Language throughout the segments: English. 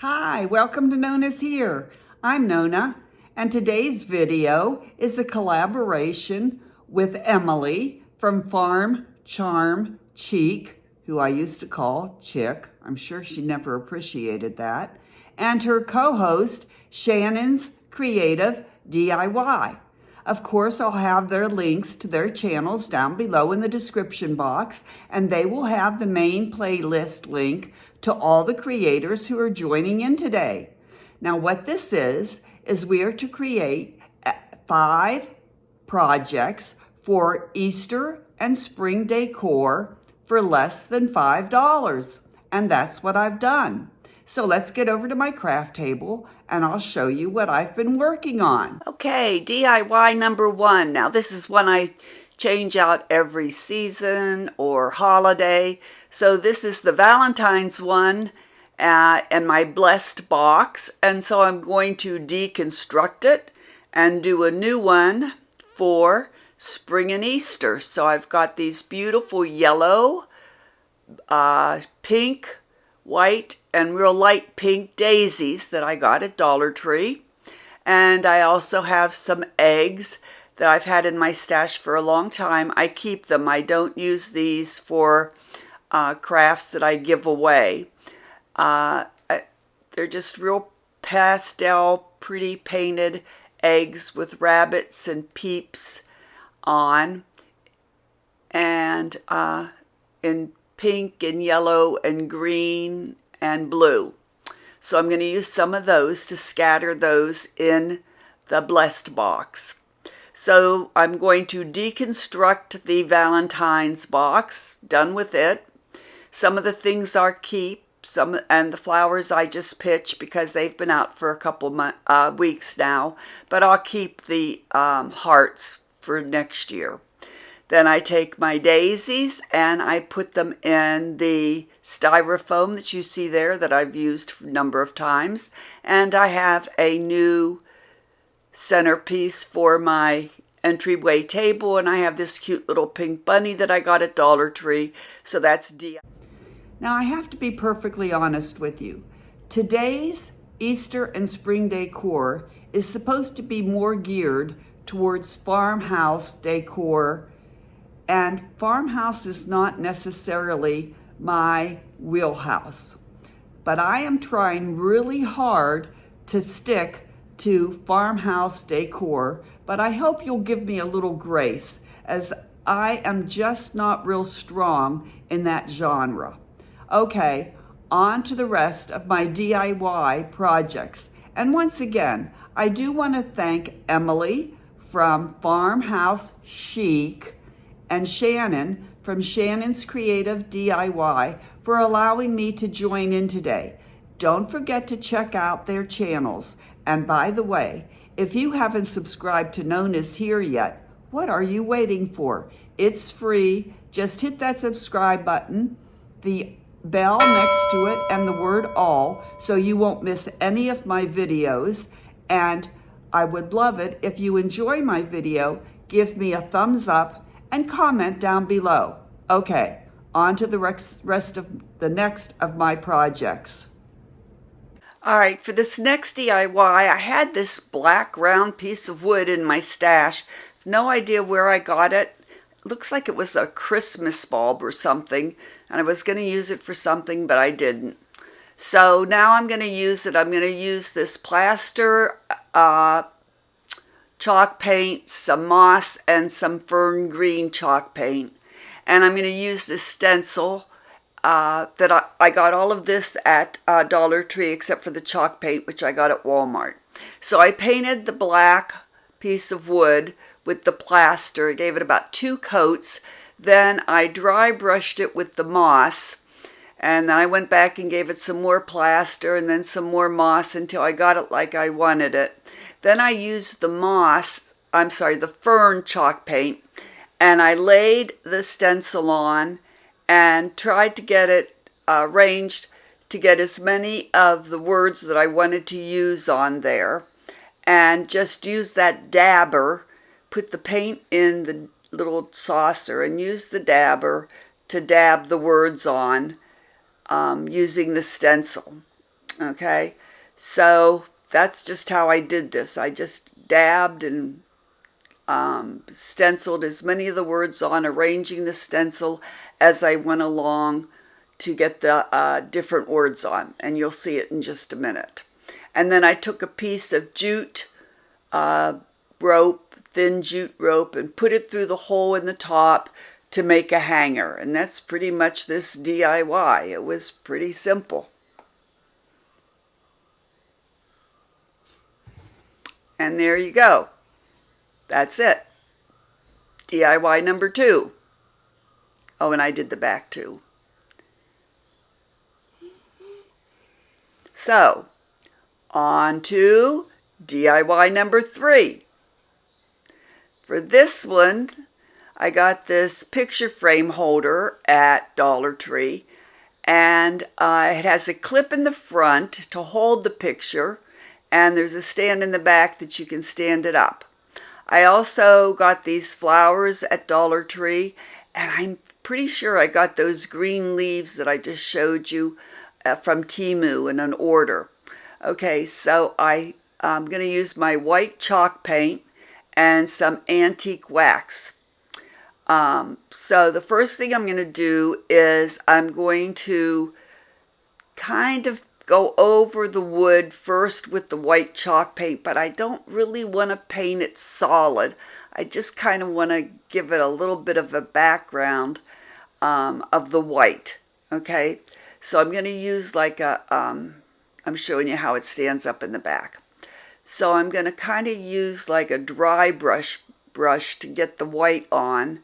Hi, welcome to NonnasHere. I'm Nonna, and today's video is a collaboration with Emily from Farm Charm Cheek, who I used to call Chick. I'm sure she never appreciated that. And her co-host, Shannon's Creative DIY. Of course, I'll have their links to their channels down below in the description box, and they will have the main playlist link to all the creators who are joining in today. Now, what this is we are to create 5 projects for Easter and spring decor for less than $5, and that's what I've done. So let's get over to my craft table and I'll show you what I've been working on. Okay, DIY number 1. Now this is one I change out every season or holiday. So this is the Valentine's one and my blessed box. And so I'm going to deconstruct it and do a new one for spring and Easter. So I've got these beautiful yellow, pink, white, and real light pink daisies that I got at Dollar Tree. And I also have some eggs that I've had in my stash for a long time. I keep them. I don't use these for crafts that I give away. They're just real pastel, pretty painted eggs with rabbits and peeps on. And in pink and yellow and green and blue. So I'm going to use some of those to scatter those in the blessed box. So I'm going to deconstruct the Valentine's box, done with it. Some of the things are keep, and the flowers I just pitched because they've been out for a couple weeks now, but I'll keep the hearts for next year. Then I take my daisies and I put them in the styrofoam that you see there that I've used a number of times. And I have a new centerpiece for my entryway table. And I have this cute little pink bunny that I got at Dollar Tree. So that's DIY. Now I have to be perfectly honest with you. Today's Easter and spring decor is supposed to be more geared towards farmhouse decor. And farmhouse is not necessarily my wheelhouse. But I am trying really hard to stick to farmhouse decor. But I hope you'll give me a little grace, as I am just not real strong in that genre. Okay, on to the rest of my DIY projects. And once again, I do want to thank Emily from Farmhouse Chic and Shannon from Shannon's Creative DIY for allowing me to join in today. Don't forget to check out their channels. And by the way, if you haven't subscribed to NonnasHere yet, what are you waiting for? It's free. Just hit that subscribe button, the bell next to it, and the word all, so you won't miss any of my videos. And I would love it if you enjoy my video, give me a thumbs up and comment down below. Okay, on to the rest of the next of my projects. All right, for this next DIY, I had this black round piece of wood in my stash. No idea where I got it. Looks like it was a Christmas bulb or something, and I was going to use it for something, but I didn't. So now I'm going to use it. I'm going to use this plaster, chalk paint, some moss, and some fern green chalk paint. And I'm going to use this stencil that I got all of this at Dollar Tree except for the chalk paint, which I got at Walmart. So I painted the black piece of wood with the plaster, gave it about 2 coats. Then I dry brushed it with the moss. And then I went back and gave it some more plaster and then some more moss until I got it like I wanted it. Then I used the fern chalk paint, and I laid the stencil on and tried to get it arranged to get as many of the words that I wanted to use on there. And just use that dabber, put the paint in the little saucer and use the dabber to dab the words on using the stencil. Okay, so that's just how I did this. I just dabbed and stenciled as many of the words on, arranging the stencil as I went along to get the different words on, and you'll see it in just a minute. And then I took a piece of jute rope, thin jute rope, and put it through the hole in the top to make a hanger. And that's pretty much this DIY. It was pretty simple. And there you go. That's it. DIY number 2. Oh, and I did the back too. So, on to DIY number 3. For this one, I got this picture frame holder at Dollar Tree, and it has a clip in the front to hold the picture, and there's a stand in the back that you can stand it up. I also got these flowers at Dollar Tree, and I'm pretty sure I got those green leaves that I just showed you from Temu in an order. Okay, so I'm going to use my white chalk paint and some antique wax. So the first thing I'm going to do is I'm going to kind of go over the wood first with the white chalk paint, but I don't really want to paint it solid. I just kind of want to give it a little bit of a background of the white. Okay, so I'm going to use like I'm showing you how it stands up in the back. So I'm going to kind of use like a dry brush to get the white on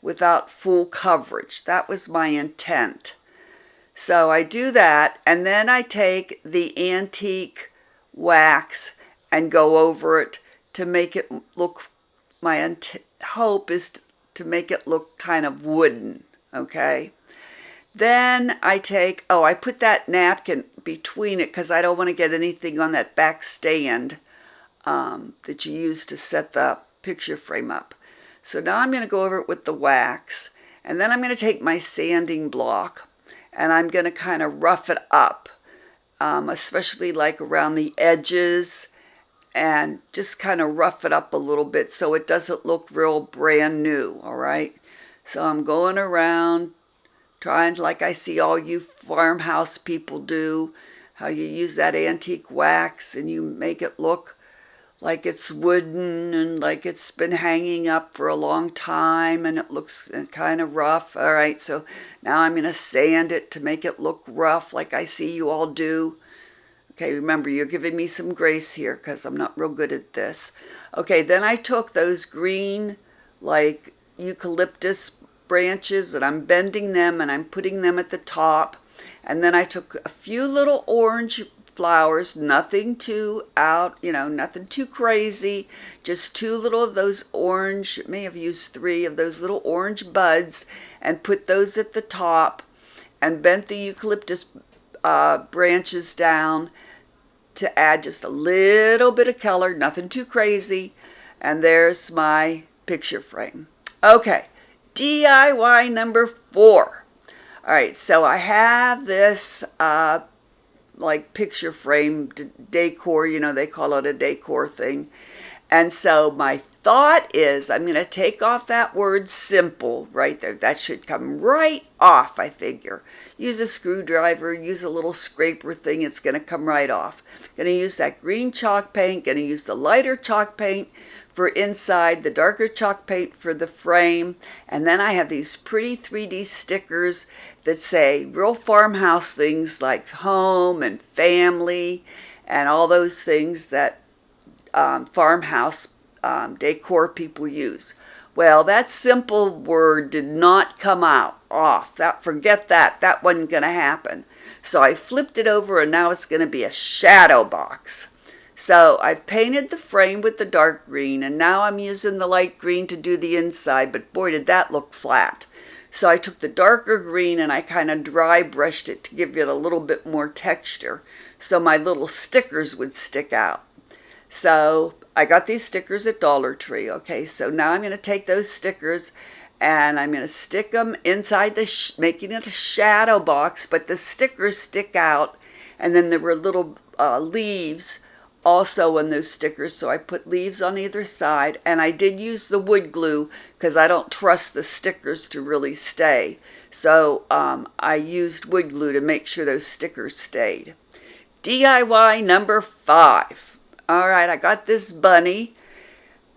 without full coverage. That was my intent. So I do that, and then I take the antique wax and go over it to make it look, my hope is to make it look kind of wooden, okay? Then I take, I put that napkin between it because I don't want to get anything on that back stand that you use to set the picture frame up. So now I'm going to go over it with the wax, and then I'm going to take my sanding block, and I'm going to kind of rough it up, especially like around the edges, and just kind of rough it up a little bit so it doesn't look real brand new, all right? So I'm going around trying, like I see all you farmhouse people do, how you use that antique wax and you make it look like it's wooden and like it's been hanging up for a long time and it looks kind of rough. All right, so now I'm going to sand it to make it look rough like I see you all do. Okay, remember, you're giving me some grace here because I'm not real good at this. Okay, then I took those green, like, eucalyptus branches and I'm bending them and I'm putting them at the top. And then I took a few little orange flowers, nothing too nothing too crazy, just 2 little of those orange, may have used 3 of those little orange buds and put those at the top and bent the eucalyptus branches down to add just a little bit of color, nothing too crazy. And there's my picture frame. Okay, DIY number 4. All right, so I have this like picture frame decor, they call it a decor thing. And so my thought is I'm going to take off that word simple right there. That should come right off, I figure. Use a screwdriver, use a little scraper thing. It's going to come right off. Going to use that green chalk paint. Going to use the lighter chalk paint for inside, the darker chalk paint for the frame. And then I have these pretty 3D stickers that say real farmhouse things like home and family and all those things that farmhouse decor people use. Well, that simple word did not come off. Forget that. That wasn't going to happen. So I flipped it over and now it's going to be a shadow box. So I've painted the frame with the dark green and now I'm using the light green to do the inside, but boy, did that look flat. So I took the darker green and I kind of dry brushed it to give it a little bit more texture so my little stickers would stick out. So I got these stickers at Dollar Tree. Okay, so now I'm going to take those stickers and I'm going to stick them inside making it a shadow box, but the stickers stick out And then there were little leaves also on those stickers, so I put leaves on either side. And I did use the wood glue because I don't trust the stickers to really stay. So I used wood glue to make sure those stickers stayed. DIY number 5. All right, I got this bunny,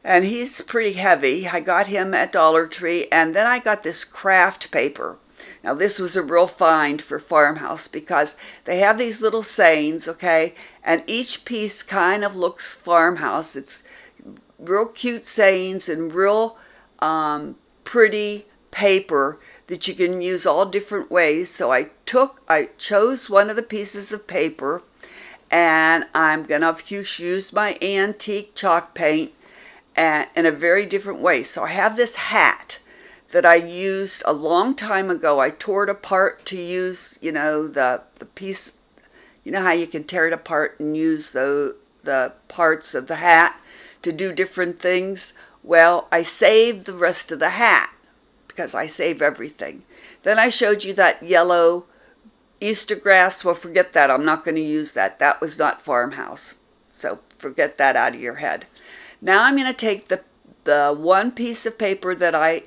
and he's pretty heavy. I got him at Dollar Tree, and then I got this craft paper. Now, this was a real find for Farmhouse because they have these little sayings, okay, and each piece kind of looks Farmhouse. It's real cute sayings and real pretty paper that you can use all different ways. So I chose one of the pieces of paper, and I'm going to use my antique chalk paint and in a very different way. So I have this hat that I used a long time ago. I tore it apart to use, the piece, how you can tear it apart and use the parts of the hat to do different things. Well, I saved the rest of the hat because I save everything. Then I showed you that yellow Easter grass. Well, forget that. I'm not going to use that. That was not Farmhouse. So forget that out of your head. Now I'm going to take the one piece of paper that I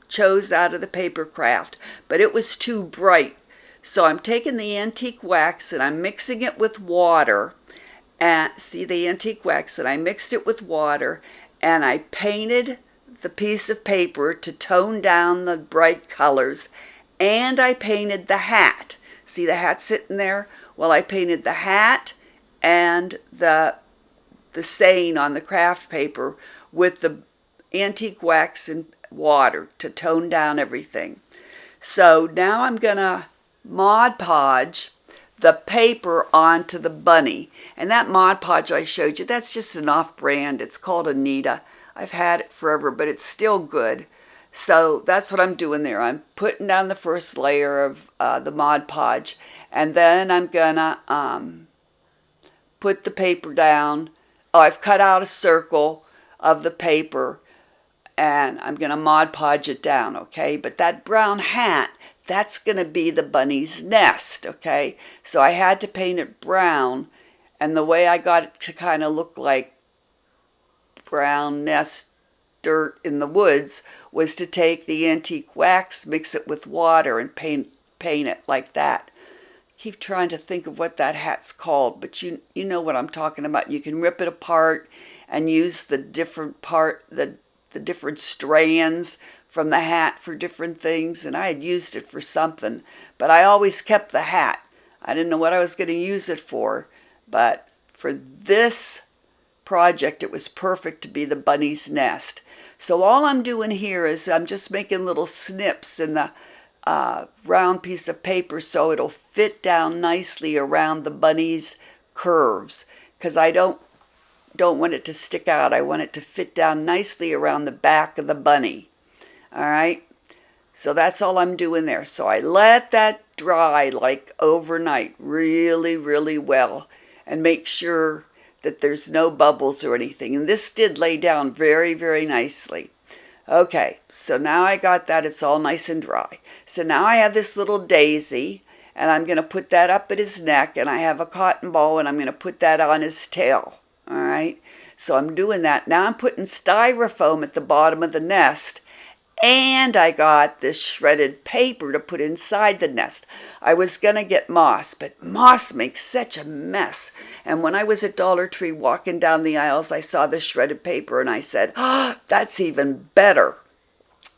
chose out of the paper craft, but it was too bright. So I'm taking the antique wax and I'm mixing it with water. And see the antique wax, and I mixed it with water, and I painted the piece of paper to tone down the bright colors, and I painted the hat. See the hat sitting there? Well, I painted the hat and the saying on the craft paper with the antique wax and water to tone down everything. So now I'm going to Mod Podge the paper onto the bunny. And that Mod Podge I showed you, that's just an off-brand. It's called Anita. I've had it forever, but it's still good. So that's what I'm doing there. I'm putting down the first layer of the Mod Podge, and then I'm gonna put the paper down. Oh, I've cut out a circle of the paper, and I'm gonna Mod Podge it down, okay? But that brown hat, that's gonna be the bunny's nest, okay? So I had to paint it brown, and the way I got it to kind of look like brown nest dirt in the woods was to take the antique wax, mix it with water, and paint it like that. Keep trying to think of what that hat's called, but you know what I'm talking about. You can rip it apart and use the different different strands from the hat for different things, and I had used it for something, but I always kept the hat. I didn't know what I was going to use it for, but for this project it was perfect to be the bunny's nest. So all I'm doing here is I'm just making little snips in the round piece of paper so it'll fit down nicely around the bunny's curves, because I don't want it to stick out. I want it to fit down nicely around the back of the bunny. All right, so that's all I'm doing there. So I let that dry like overnight really, really well, and make sure that there's no bubbles or anything. And this did lay down very, very nicely. Okay, so now I got that. It's all nice and dry. So now I have this little daisy, and I'm going to put that up at his neck, and I have a cotton ball, and I'm going to put that on his tail. All right, so I'm doing that. Now I'm putting styrofoam at the bottom of the nest, and I got this shredded paper to put inside the nest. I was going to get moss, but moss makes such a mess. And when I was at Dollar Tree walking down the aisles, I saw the shredded paper, and I said, oh, that's even better.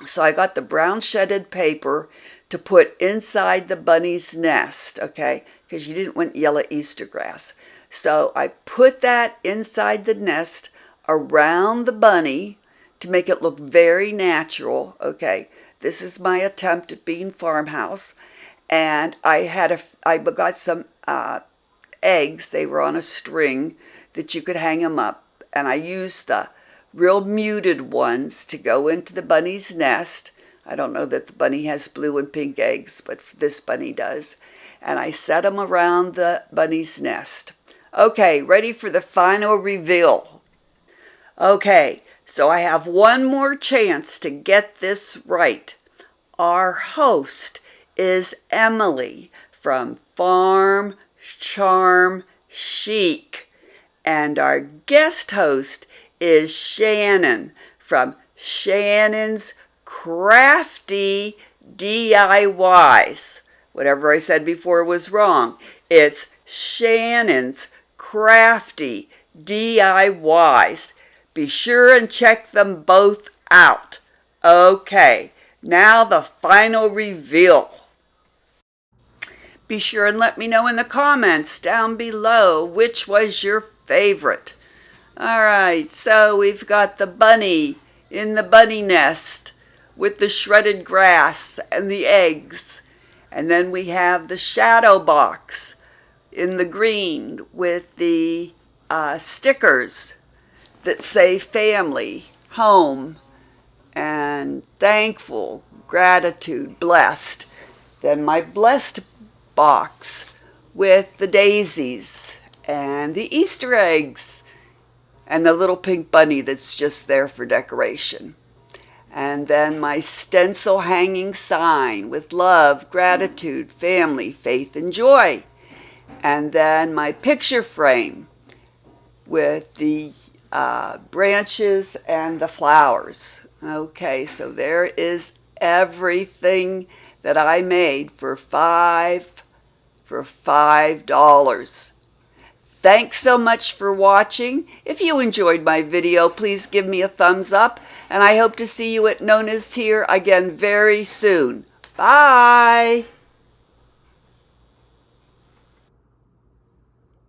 So I got the brown shredded paper to put inside the bunny's nest, okay, because you didn't want yellow Easter grass. So I put that inside the nest around the bunny to make it look very natural. Okay, this is my attempt at being Farmhouse. And I got some eggs. They were on a string that you could hang them up. And I used the real muted ones to go into the bunny's nest. I don't know that the bunny has blue and pink eggs, but this bunny does. And I set them around the bunny's nest. Okay, ready for the final reveal. Okay, so I have one more chance to get this right. Our host is Emily from Farm Charm Chic. And our guest host is Shannon from Shannon's Crafty DIYs. Whatever I said before was wrong. It's Shannon's Crafty DIYs. Be sure and check them both out. Okay, now the final reveal. Be sure and let me know in the comments down below which was your favorite. Alright, so we've got the bunny in the bunny nest with the shredded grass and the eggs. And then we have the shadow box in the green with the stickers that say family, home, and thankful, gratitude, blessed. Then my blessed box with the daisies and the Easter eggs and the little pink bunny that's just there for decoration. And then my stencil hanging sign with love, gratitude, family, faith, and joy. And then my picture frame with the branches and the flowers. Okay, so there is everything that I made for $5. Thanks so much for watching. If you enjoyed my video, please give me a thumbs up, and I hope to see you at NonnasHere again very soon. Bye!